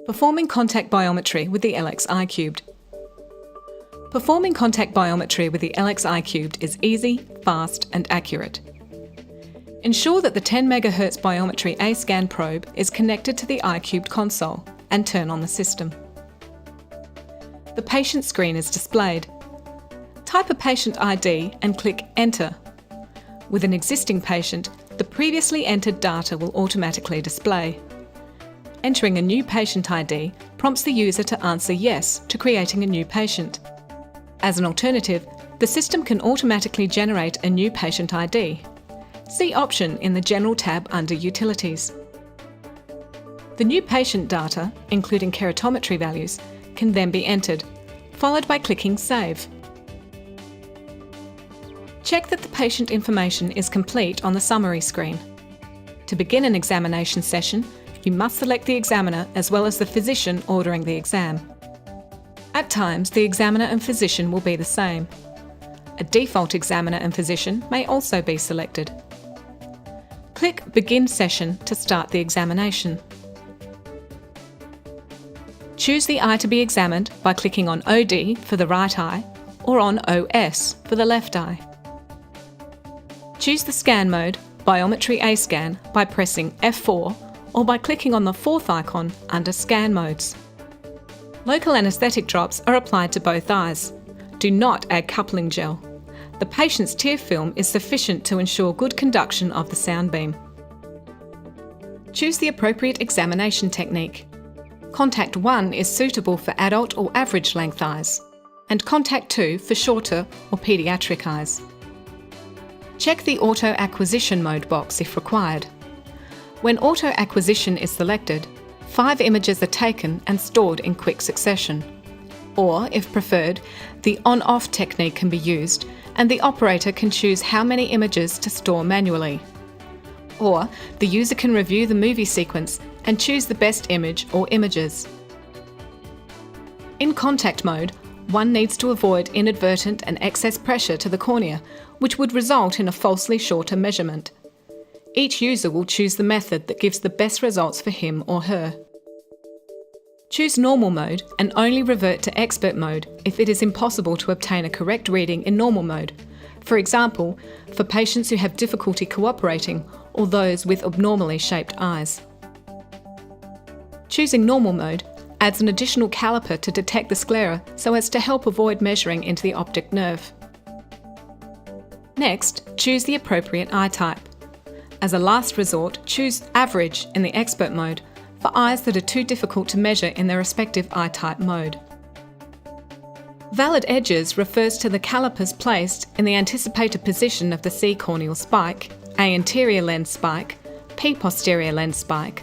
Performing contact biometry with the Ellex Eye Cubed. Performing contact biometry with the Ellex Eye Cubed is easy, fast and accurate. Ensure that the 10 MHz biometry A-scan probe is connected to the Eye Cubed console and turn on the system. The patient screen is displayed. Type a patient ID and click Enter. With an existing patient, the previously entered data will automatically display. Entering a new patient ID prompts the user to answer yes to creating a new patient. As an alternative, the system can automatically generate a new patient ID. See option in the General tab under Utilities. The new patient data, including keratometry values, can then be entered, followed by clicking Save. Check that the patient information is complete on the summary screen. To begin an examination session, you must select the examiner as well as the physician ordering the exam. At times, the examiner and physician will be the same. A default examiner and physician may also be selected. Click Begin Session to start the examination. Choose the eye to be examined by clicking on OD for the right eye or on OS for the left eye. Choose the scan mode, Biometry A-scan, by pressing F4 or by clicking on the fourth icon under Scan Modes. Local anaesthetic drops are applied to both eyes. Do not add coupling gel. The patient's tear film is sufficient to ensure good conduction of the sound beam. Choose the appropriate examination technique. Contact 1 is suitable for adult or average length eyes, and Contact 2 for shorter or paediatric eyes. Check the Auto Acquisition Mode box if required. When Auto Acquisition is selected, 5 images are taken and stored in quick succession. Or, if preferred, the on-off technique can be used and the operator can choose how many images to store manually. Or, the user can review the movie sequence and choose the best image or images. In contact mode, one needs to avoid inadvertent and excess pressure to the cornea, which would result in a falsely shorter measurement. Each user will choose the method that gives the best results for him or her. Choose normal mode and only revert to expert mode if it is impossible to obtain a correct reading in normal mode. For example, for patients who have difficulty cooperating or those with abnormally shaped eyes. Choosing normal mode adds an additional caliper to detect the sclera so as to help avoid measuring into the optic nerve. Next, choose the appropriate eye type. As a last resort, choose Average in the expert mode for eyes that are too difficult to measure in their respective eye type mode. Valid edges refers to the calipers placed in the anticipated position of the C corneal spike, A anterior lens spike, P posterior lens spike,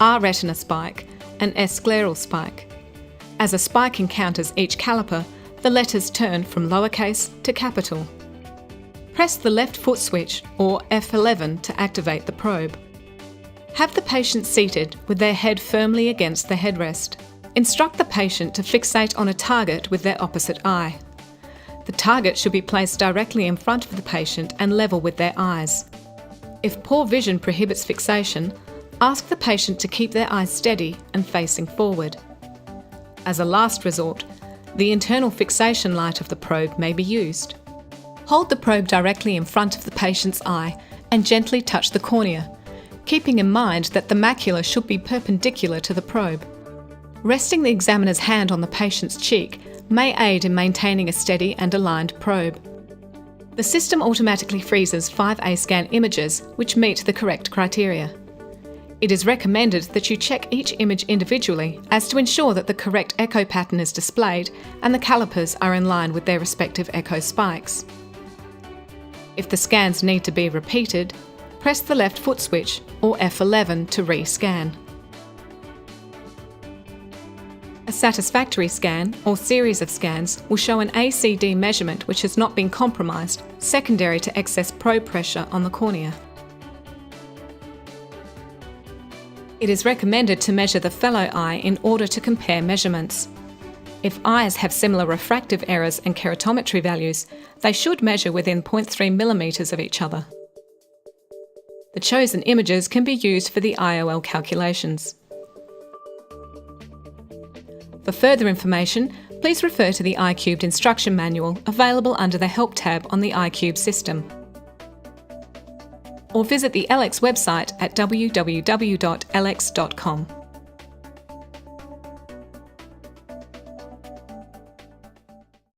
R retina spike, and S scleral spike. As a spike encounters each caliper, the letters turn from lowercase to capital. Press the left foot switch or F11 to activate the probe. Have the patient seated with their head firmly against the headrest. Instruct the patient to fixate on a target with their opposite eye. The target should be placed directly in front of the patient and level with their eyes. If poor vision prohibits fixation, ask the patient to keep their eyes steady and facing forward. As a last resort, the internal fixation light of the probe may be used. Hold the probe directly in front of the patient's eye and gently touch the cornea, keeping in mind that the macula should be perpendicular to the probe. Resting the examiner's hand on the patient's cheek may aid in maintaining a steady and aligned probe. The system automatically freezes 5 A-scan images which meet the correct criteria. It is recommended that you check each image individually as to ensure that the correct echo pattern is displayed and the calipers are in line with their respective echo spikes. If the scans need to be repeated, press the left foot switch or F11 to re-scan. A satisfactory scan or series of scans will show an ACD measurement which has not been compromised, secondary to excess probe pressure on the cornea. It is recommended to measure the fellow eye in order to compare measurements. If eyes have similar refractive errors and keratometry values, they should measure within 0.3 mm of each other. The chosen images can be used for the IOL calculations. For further information, please refer to the Eye Cubed instruction manual available under the Help tab on the Eye Cubed system. Or visit the Ellex website at www.ellex.com.